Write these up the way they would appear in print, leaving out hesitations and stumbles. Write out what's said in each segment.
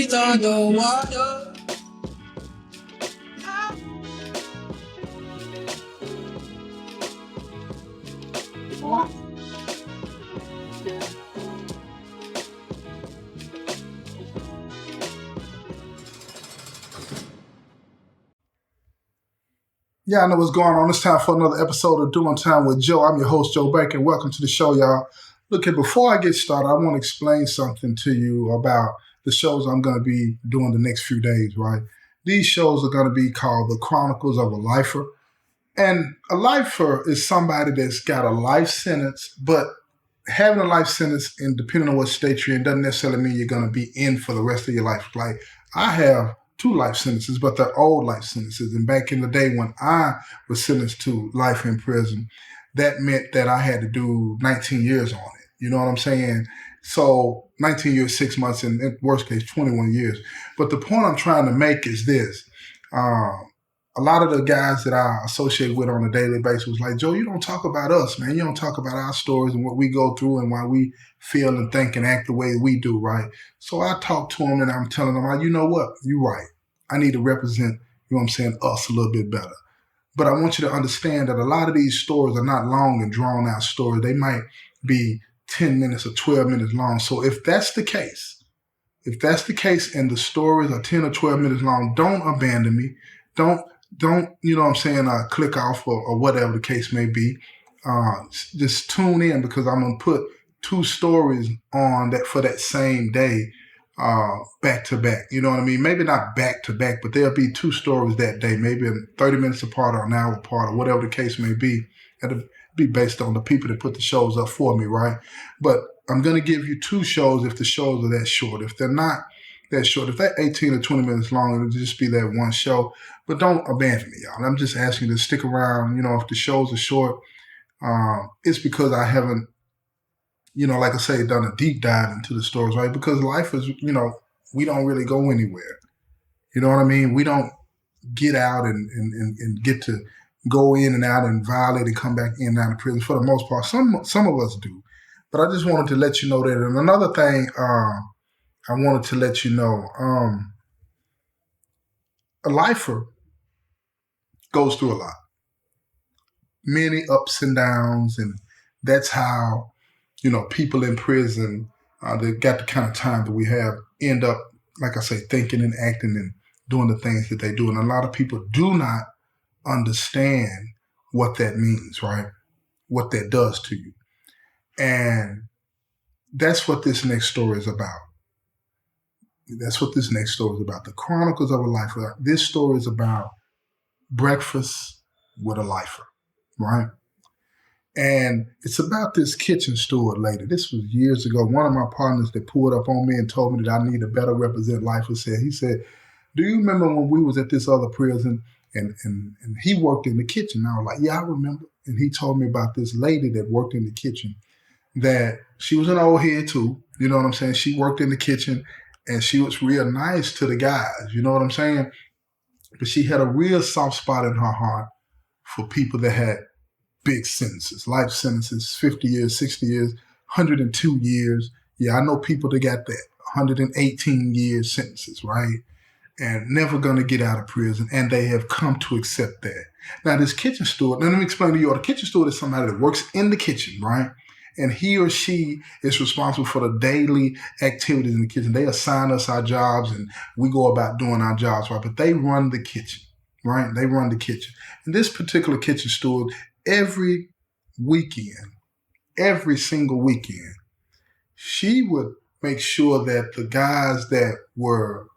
breathe underwater. Yeah, I know what's going on. It's time for another episode of Doing Time with Joe. I'm your host, Joe Baker. Welcome to the show, y'all. Look, before I get started, I want to explain something to you about the shows I'm going to be doing the next few days, right? These shows are going to be called The Chronicles of a Lifer. And a lifer is somebody that's got a life sentence, but having a life sentence, and depending on what state you're in, doesn't necessarily mean you're going to be in for the rest of your life. Like, I have 2 life sentences, but they're old life sentences. And back in the day when I was sentenced to life in prison, that meant that I had to do 19 years on it. You know what I'm saying? So 19 years, 6 months, and in worst case, 21 years. But the point I'm trying to make is this. A lot of the guys that I associate with on a daily basis was like, Joe, you don't talk about us, man. You don't talk about our stories and what we go through and why we feel and think and act the way we do, right? So I talk to them and I'm telling them, you know what? You're right. I need to represent, you know what I'm saying, us a little bit better. But I want you to understand that a lot of these stories are not long and drawn out stories. They might be 10 minutes or 12 minutes long. So if that's the case and the stories are 10 or 12 minutes long, don't abandon me. Don't, you know what I'm saying, click off or whatever the case may be. Just tune in because I'm going to put 2 stories on that for that same day, back to back. You know what I mean? Maybe not back to back, but there'll be 2 stories that day, maybe 30 minutes apart or an hour apart or whatever the case may be. It'll be based on the people that put the shows up for me, right? But I'm going to give you 2 shows if the shows are that short. If they're not that short, if they're 18 or 20 minutes long, it'll just be that one show. But don't abandon me, y'all. I'm just asking you to stick around. You know, if the shows are short, it's because I haven't, you know, like I say, done a deep dive into the stories, right? Because life is, you know, we don't really go anywhere. You know what I mean? We don't get out and get to go in and out and violate and come back in and out of prison for the most part. Some of us do. But I just wanted to let you know that. And another thing I wanted to let you know, a lifer goes through a lot. Many ups and downs, and that's how, you know, people in prison that got the kind of time that we have end up, like I say, thinking and acting and doing the things that they do. And a lot of people do not understand what that means, right? What that does to you. And that's what this next story is about. That's what this next story is about. The Chronicles of a Lifer. This story is about breakfast with a lifer, right? And it's about this kitchen steward lady. This was years ago. One of my partners that pulled up on me and told me that I need to better represent lifers he said, do you remember when we was at this other prison and he worked in the kitchen? I was like, yeah, I remember. And he told me about this lady that worked in the kitchen, that she was an old head too. You know what I'm saying? She worked in the kitchen and she was real nice to the guys. You know what I'm saying? But she had a real soft spot in her heart for people that had big sentences, life sentences, 50 years, 60 years, 102 years. Yeah, I know people that got that, 118 years sentences, right? And never going to get out of prison. And they have come to accept that. Now, this kitchen steward, let me explain to you, the kitchen steward is somebody that works in the kitchen, right? And he or she is responsible for the daily activities in the kitchen. They assign us our jobs and we go about doing our jobs, right? But they run the kitchen, right? They run the kitchen. And this particular kitchen steward, every weekend, every single weekend, she would make sure that the guys that were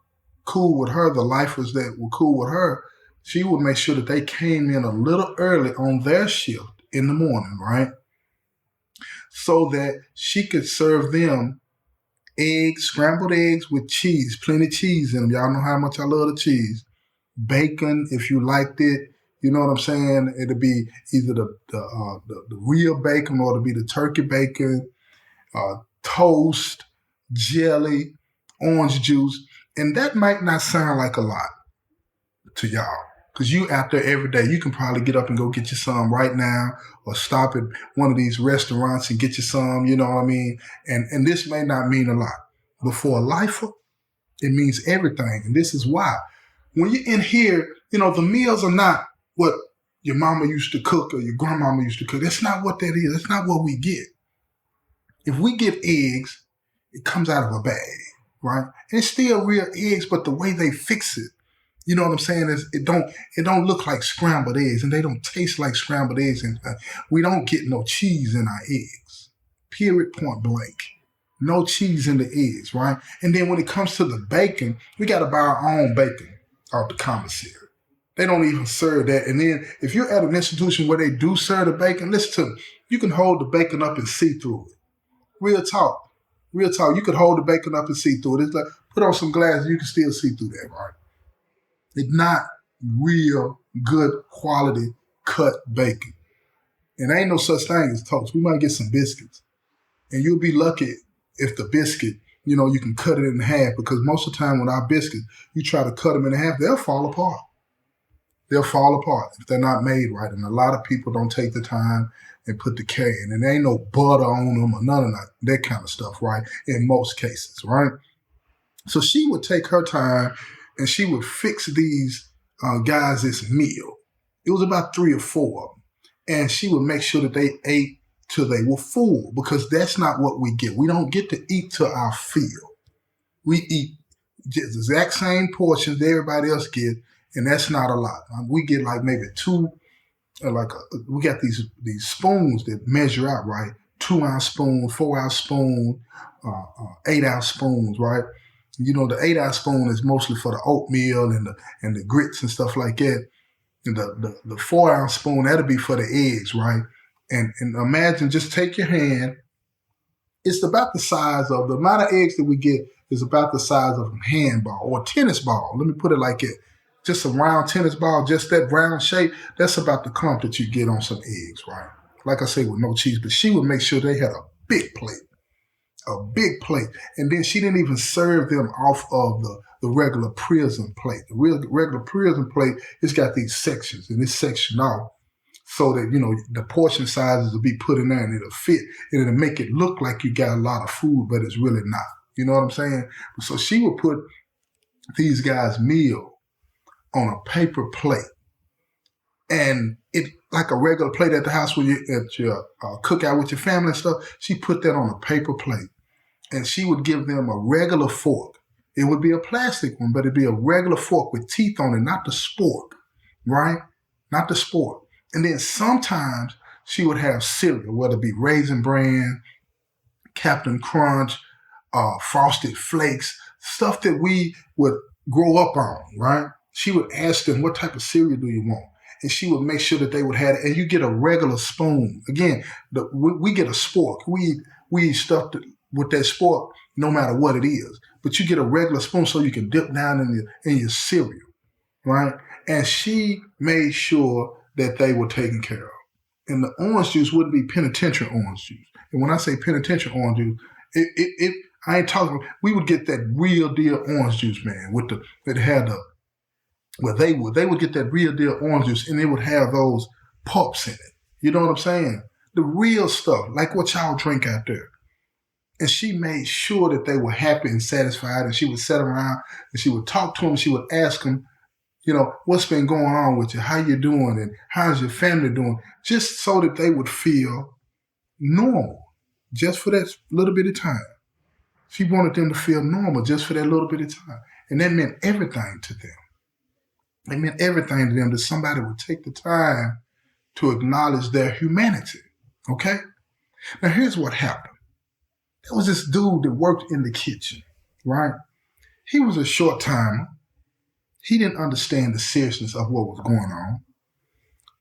cool with her, the lifers that were cool with her, she would make sure that they came in a little early on their shift in the morning, right? So that she could serve them eggs, scrambled eggs with cheese, plenty of cheese in them. Y'all know how much I love the cheese. Bacon, if you liked it, you know what I'm saying? It'll be either the real bacon or it'll be the turkey bacon, toast, jelly, orange juice. And that might not sound like a lot to y'all, because you out there every day. You can probably get up and go get you some right now or stop at one of these restaurants and get you some, you know what I mean? And this may not mean a lot. But for a lifer, It means everything. And this is why. When you're in here, the meals are not what your mama used to cook or your grandmama used to cook. That's not what that is. That's not what we get. If we get eggs, it comes out of a bag, right? And it's still real eggs, but the way they fix it, you know what I'm saying, is it don't look like scrambled eggs, and they don't taste like scrambled eggs, and we don't get no cheese in our eggs. Period, point blank. No cheese in the eggs, right? And then when it comes to the bacon, we got to buy our own bacon out the commissary. They don't even serve that. And then if you're at an institution where they do serve the bacon, listen to me, you can hold the bacon up and see through it. Real talk. You could hold the bacon up and see through it. It's like, put on some glasses, you can still see through that, right? It's not real good quality cut bacon. And ain't no such thing as toast. We might get some biscuits. And you'll be lucky if the biscuit, you can cut it in half, because most of the time with our biscuits, you try to cut them in half, they'll fall apart. They'll fall apart if they're not made right. And a lot of people don't take the time and put the K in. And there ain't no butter on them or none of that kind of stuff, right? In most cases, right? So she would take her time and she would fix these guys this meal. It was about 3 or 4 of them. And she would make sure that they ate till they were full, because that's not what we get. We don't get to eat to our fill. We eat just the exact same portions that everybody else get, and that's not a lot. We get like maybe 2, we got these spoons that measure out, right? 2-ounce spoon, 4-ounce spoon, 8-ounce spoons, right? The 8-ounce spoon is mostly for the oatmeal and the grits and stuff like that. And the 4-ounce spoon, that'll be for the eggs, right? And imagine, just take your hand. It's about the size of, the amount of eggs that we get is about the size of a handball or a tennis ball. Let me put it like it. Just a round tennis ball, just that round shape, that's about the clump that you get on some eggs, right? Like I say, with no cheese. But she would make sure they had a big plate. And then she didn't even serve them off of the regular prison plate. The regular prison plate, it's got these sections, and it's sectioned off so that, the portion sizes will be put in there and it'll fit, and it'll make it look like you got a lot of food, but it's really not. You know what I'm saying? So she would put these guys' meal on a paper plate, and it, like a regular plate at the house where you at your cookout with your family and stuff, she put that on a paper plate, and she would give them a regular fork. It would be a plastic one, but it'd be a regular fork with teeth on it, not the spork, right? Not the spork. And then sometimes she would have cereal, whether it be Raisin Bran, Captain Crunch, Frosted Flakes, stuff that we would grow up on, right? She would ask them, what type of cereal do you want? And she would make sure that they would have it. And you get a regular spoon. Again, we get a spork. We eat stuff with that spork no matter what it is. But you get a regular spoon so you can dip down in your cereal, right? And she made sure that they were taken care of. And the orange juice wouldn't be penitentiary orange juice. And when I say penitentiary orange juice, I ain't talking, we would get that real deal orange juice, man, they would get that real deal orange juice, and they would have those pulps in it. You know what I'm saying? The real stuff, like what y'all drink out there. And she made sure that they were happy and satisfied, and she would sit around and she would talk to them. She would ask them, what's been going on with you? How you doing? And how's your family doing? Just so that they would feel normal, just for that little bit of time. She wanted them to feel normal just for that little bit of time. And that meant everything to them. It meant everything to them that somebody would take the time to acknowledge their humanity, okay? Now, here's what happened. There was this dude that worked in the kitchen, right? He was a short-timer. He didn't understand the seriousness of what was going on.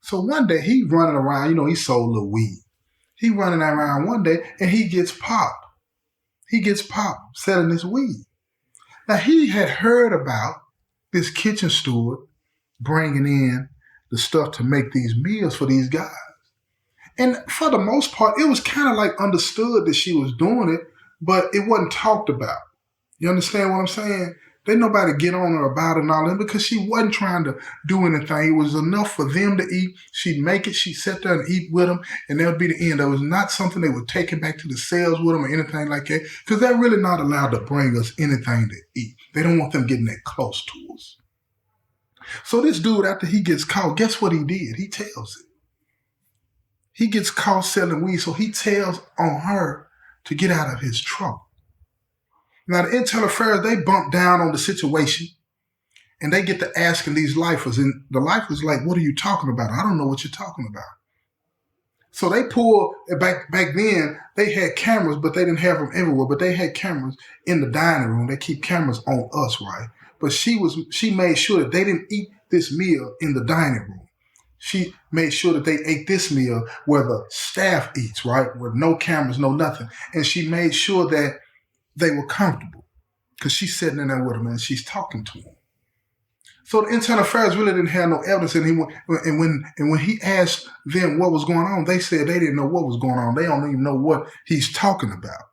So one day, he running around, he sold a little weed. He running around one day, and he gets popped. He gets popped selling this weed. Now, he had heard about this kitchen steward bringing in the stuff to make these meals for these guys. And for the most part, it was kind of like understood that she was doing it, but it wasn't talked about. You understand what I'm saying? They nobody get on her about it and all that because she wasn't trying to do anything. It was enough for them to eat. She'd make it. She'd sit there and eat with them, and that would be the end. It was not something they would take it back to the cells with them or anything like that because they're really not allowed to bring us anything to eat. They don't want them getting that close to us. So this dude, after he gets caught, guess what he did? He tells it. He gets caught selling weed, so he tells on her to get out of his trouble. Now, the internal affairs, they bump down on the situation, and they get to asking these lifers, and the lifers like, what are you talking about? I don't know what you're talking about. So they pull, back then, they had cameras, but they didn't have them everywhere, but they had cameras in the dining room. They keep cameras on us, right? But she made sure that they didn't eat this meal in the dining room. She made sure that they ate this meal where the staff eats, right? With no cameras, no nothing. And she made sure that they were comfortable because she's sitting in there with them and she's talking to them. So the internal affairs really didn't have no evidence. And when he asked them what was going on, they said they didn't know what was going on. They don't even know what he's talking about.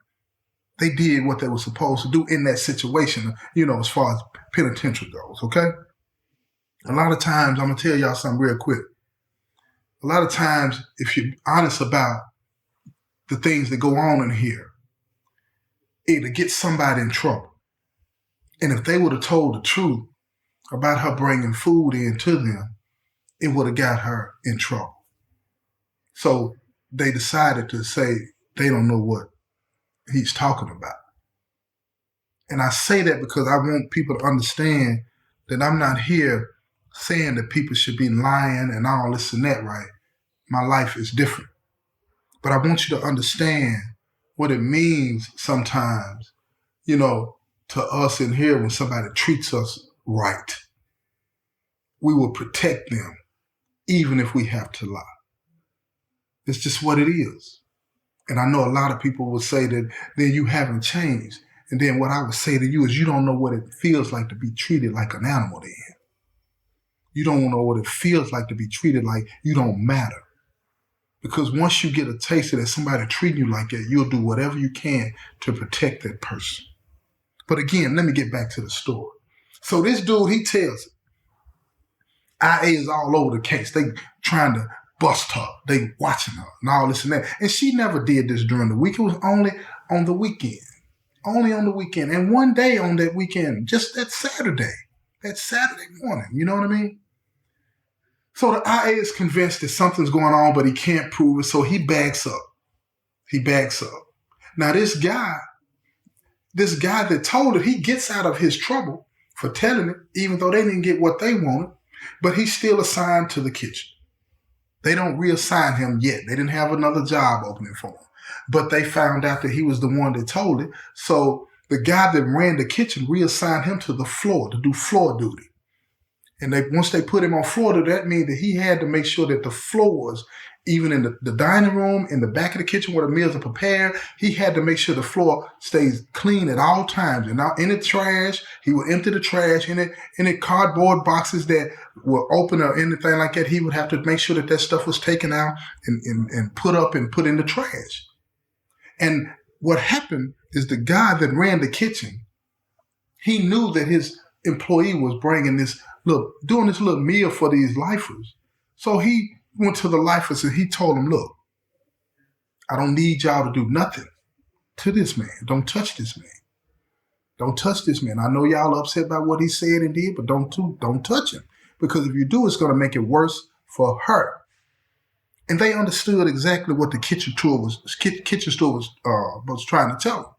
They did what they were supposed to do in that situation, as far as penitentiary goes, okay? A lot of times, I'm going to tell y'all something real quick. A lot of times, if you're honest about the things that go on in here, it'll get somebody in trouble. And if they would have told the truth about her bringing food in to them, it would have got her in trouble. So they decided to say they don't know what he's talking about. And I say that because I want people to understand that I'm not here saying that people should be lying and all this and that, right? My life is different. But I want you to understand what it means sometimes, to us in here when somebody treats us right. We will protect them even if we have to lie. It's just what it is. And I know a lot of people will say that then you haven't changed. And then what I would say to you is you don't know what it feels like to be treated like an animal then. You don't know what it feels like to be treated like you don't matter. Because once you get a taste of that, somebody treating you like that, you'll do whatever you can to protect that person. But again, let me get back to the story. So this dude, he tells it. IA is all over the case. They trying to bust her. They watching her and all this and that. And she never did this during the week. It was only on the weekend. Only on the weekend. And one day on that weekend, just that Saturday morning. You know what I mean? So the IA is convinced that something's going on, but he can't prove it. So he backs up. Now this guy that told it, he gets out of his trouble for telling it, even though they didn't get what they wanted, but he's still assigned to the kitchen. They don't reassign him yet. They didn't have another job opening for him. But they found out that he was the one that told it. So the guy that ran the kitchen reassigned him to the floor to do floor duty. And once they put him on floor duty, that means that he had to make sure that the floors, even in the dining room, in the back of the kitchen where the meals are prepared, he had to make sure the floor stays clean at all times. And now any trash, he would empty the trash. Any cardboard boxes that were open or anything like that, he would have to make sure that stuff was taken out and put up and put in the trash. And what happened is the guy that ran the kitchen, he knew that his employee was doing this little meal for these lifers. So he went to the lifers and he told them, look, I don't need y'all to do nothing to this man. Don't touch this man. Don't touch this man. I know y'all upset by what he said and did, but don't touch him. Because if you do, it's going to make it worse for her. And they understood exactly what the kitchen store was trying to tell them.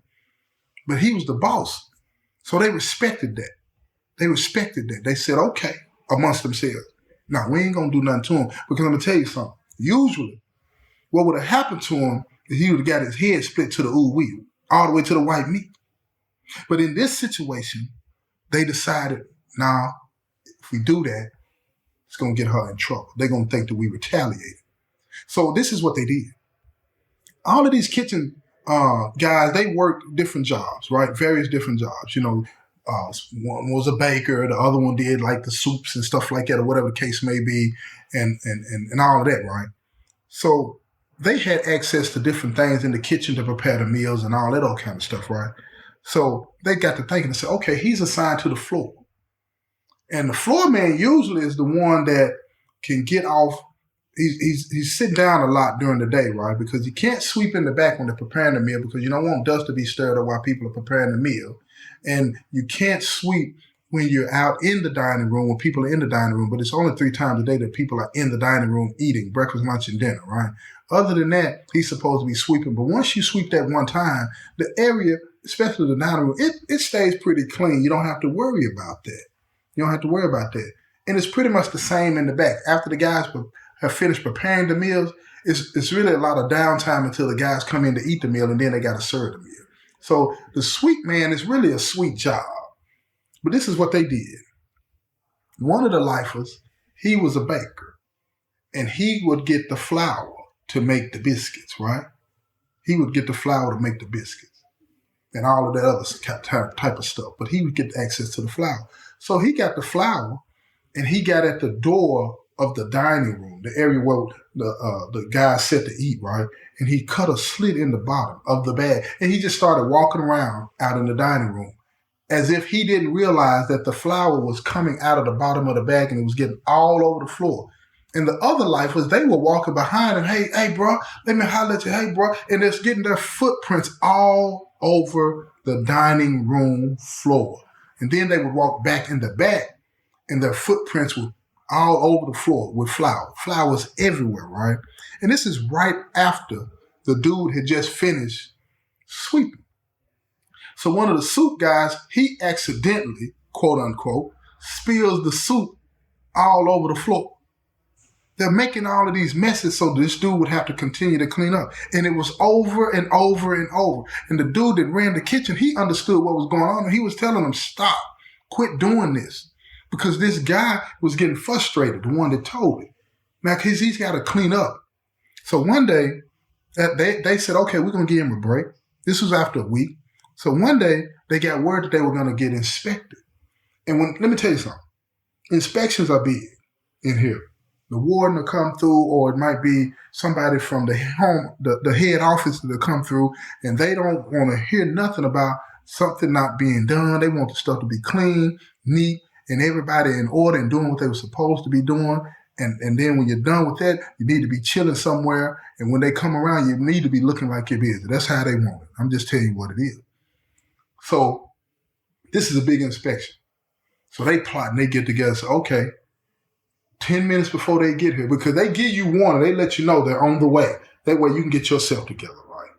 But he was the boss. So they respected that. They said, okay, amongst themselves. Now, we ain't going to do nothing to him because I'm going to tell you something. Usually, what would have happened to him is he would have got his head split to the ooh-wee, all the way to the white meat. But in this situation, they decided, nah, if we do that, it's going to get her in trouble. They're going to think that we retaliated. So this is what they did. All of these kitchen guys, they worked different jobs, right? Various different jobs. One was a baker, the other one did like the soups and stuff like that, or whatever the case may be, and all of that, right? So they had access to different things in the kitchen to prepare the meals and all that kind of stuff, right? So they got to thinking and said, okay, he's assigned to the floor. And the floor man usually is the one that can get off. He's sitting down a lot during the day, right? Because you can't sweep in the back when they're preparing the meal because you don't want dust to be stirred up while people are preparing the meal. And you can't sweep when you're out in the dining room, when people are in the dining room, but it's only 3 times a day that people are in the dining room eating breakfast, lunch, and dinner, right? Other than that, he's supposed to be sweeping. But once you sweep that one time, the area, especially the dining room, it stays pretty clean. You don't have to worry about that. You don't have to worry about that. And it's pretty much the same in the back. After the guys have finished preparing the meals, it's really a lot of downtime until the guys come in to eat the meal, and then they got to serve the meal. So the sweep man is really a sweet job. But this is what they did. One of the lifers, he was a baker, and he would get the flour to make the biscuits, right? He would get the flour to make the biscuits and all of that other type of stuff. But he would get access to the flour. So he got the flour, and he got at the door of the dining room, the area where the guys sit to eat, right? And he cut a slit in the bottom of the bag, and he just started walking around out in the dining room as if he didn't realize that the flour was coming out of the bottom of the bag and it was getting all over the floor. And the other lifers, they were walking behind him. Hey, bro, let me holler at you. Hey, bro. And they're getting their footprints all over the dining room floor. And then they would walk back in the back, and their footprints were all over the floor with flour. Flour was everywhere, right? And this is right after the dude had just finished sweeping. So one of the soup guys, he accidentally, quote unquote, spills the soup all over the floor. They're making all of these messes so this dude would have to continue to clean up. And it was over and over and over. And the dude that ran the kitchen, he understood what was going on. And he was telling them, stop, quit doing this. Because this guy was getting frustrated, the one that told it. Now, because he's got to clean up. So one day, they said, okay, we're going to give him a break. This was after a week. So one day, they got word that they were going to get inspected. And let me tell you something. Inspections are big in here. The warden will come through, or it might be somebody from the head office that will come through, and they don't want to hear nothing about something not being done. They want the stuff to be clean, neat, and everybody in order and doing what they were supposed to be doing. And then when you're done with that, you need to be chilling somewhere. And when they come around, you need to be looking like you're busy. That's how they want it. I'm just telling you what it is. So this is a big inspection. So they plot and they get together and say, okay, 10 minutes before they get here, because they give you warning, they let you know they're on the way. That way you can get yourself together, right?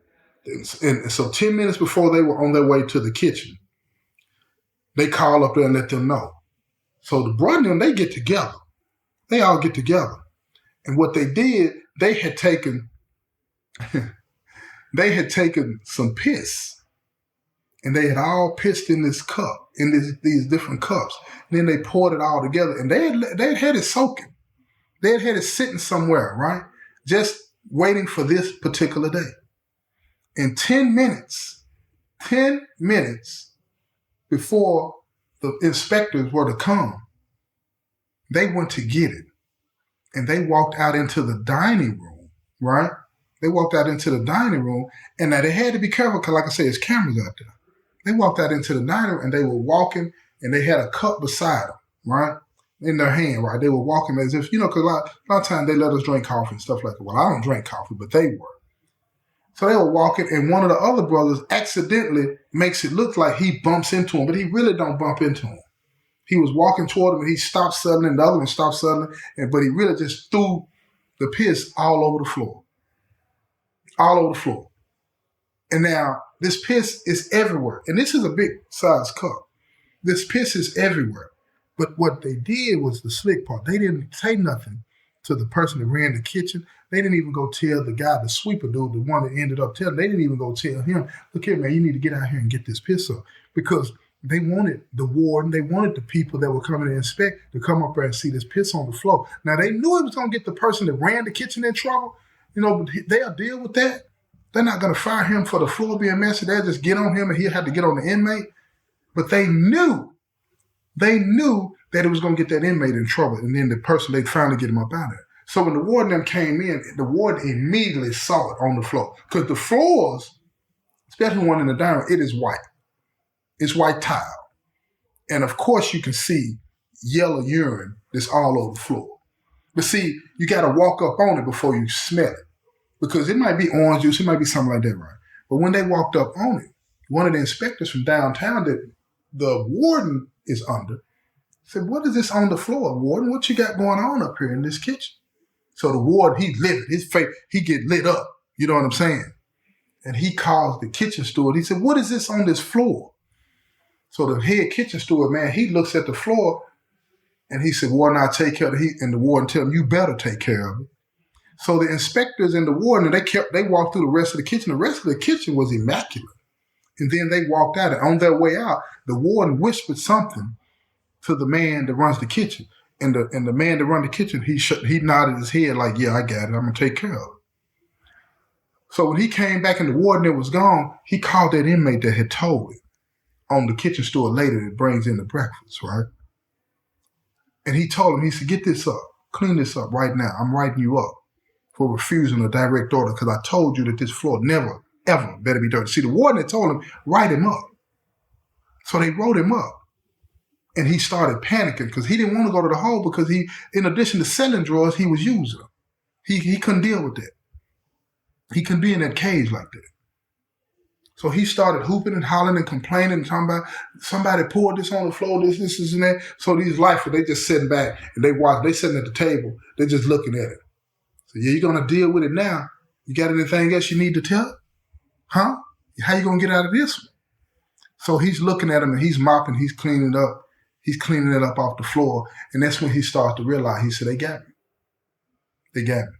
And so 10 minutes before they were on their way to the kitchen, they call up there and let them know. So the brother and them, they get together. They all get together. And what they did, they had taken some piss. And they had all pissed in this cup, in these different cups. And then they poured it all together. And they had it soaking. They had it sitting somewhere, right? Just waiting for this particular day. In 10 minutes before the inspectors were to come, they went to get it. And they walked out into the dining room, right? They walked out into the dining room. And now they had to be careful because, like I said, there's cameras out there. They walked out into the dining room and they were walking, and they had a cup beside them, right? In their hand, right? They were walking as if, because a lot of times they let us drink coffee and stuff like that. Well, I don't drink coffee, but they were. So they were walking, and one of the other brothers accidentally makes it look like he bumps into him, but he really don't bump into him. He was walking toward him, and he stopped suddenly, and the other one stopped suddenly, but he really just threw the piss all over the floor. All over the floor. And now, this piss is everywhere. And this is a big size cup. This piss is everywhere. But what they did was the slick part. They didn't say nothing to the person that ran the kitchen. They didn't even go tell the guy, the sweeper dude, the one that ended up telling. They didn't even go tell him, look here, man, you need to get out here and get this piss up. Because they wanted the warden, they wanted the people that were coming to inspect to come up there and see this piss on the floor. Now, they knew it was going to get the person that ran the kitchen in trouble, but they'll deal with that. They're not going to fire him for the floor being messy. They'll just get on him and he'll have to get on the inmate. But they knew that it was going to get that inmate in trouble. And then the person, they'd finally get him up out of there. So when the warden them came in, the warden immediately saw it on the floor. Because the floors, especially one in the dining room, it is white. It's white tile. And of course you can see yellow urine that's all over the floor. But see, you got to walk up on it before you smell it. Because it might be orange juice, it might be something like that, right? But when they walked up on it, one of the inspectors from downtown that the warden is under said, "What is this on the floor, warden? What you got going on up here in this kitchen?" So the warden, he livid. His face, he get lit up. You know what I'm saying? And he calls the kitchen steward. He said, "What is this on this floor?" So the head kitchen steward, man, he looks at the floor and he said, "Warden, I'll take care of it." And the warden tell him, "You better take care of it." So the inspectors and the warden, they walked through the rest of the kitchen. The rest of the kitchen was immaculate. And then they walked out, and on their way out, the warden whispered something to the man that runs the kitchen. And the man that runs the kitchen, he nodded his head like, "Yeah, I got it. I'm going to take care of it." So when he came back and the warden was gone, he called that inmate that had told it on the kitchen steward later that brings in the breakfast, right? And he told him, he said, "Get this up. Clean this up right now. I'm writing you up for refusing a direct order because I told you that this floor never, ever better be dirty." See, the warden had told him, "Write him up." So they wrote him up. And he started panicking because he didn't want to go to the hole because he, in addition to selling drugs, he was using them. He couldn't deal with that. He couldn't be in that cage like that. So he started hooping and hollering and complaining and talking about somebody poured this on the floor, this, and that. So these lifers, they just sitting back and they sitting at the table. They're just looking at it. So yeah, you're going to deal with it now. You got anything else you need to tell? Huh? How you going to get out of this one? So he's looking at him and he's mopping, he's cleaning it up. He's cleaning it up off the floor. And that's when he starts to realize, he said, "They got me. They got me."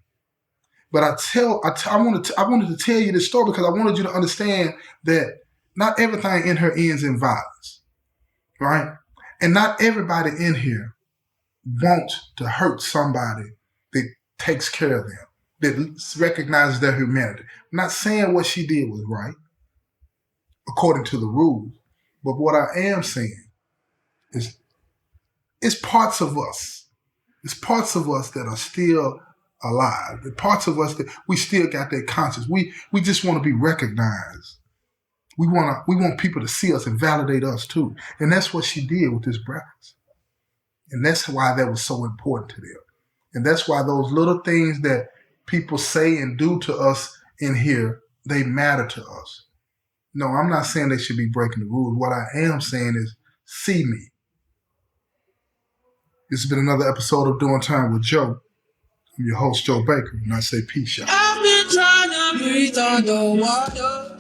But I wanted to tell you this story because I wanted you to understand that not everything in here ends in violence, right? And not everybody in here wants to hurt somebody that takes care of them, that recognizes their humanity. I'm not saying what she did was right, according to the rules. But what I am saying is it's parts of us. It's parts of us that are still alive. The parts of us that we still got that conscience. We just want to be recognized. We want people to see us and validate us too. And that's what she did with this breakfast. And that's why that was so important to them. And that's why those little things that people say and do to us in here, they matter to us. No, I'm not saying they should be breaking the rules. What I am saying is, see me. This has been another episode of Doing Time with Joe. I'm your host, Joe Baker, and I say peace, y'all. I've been trying to breathe underwater.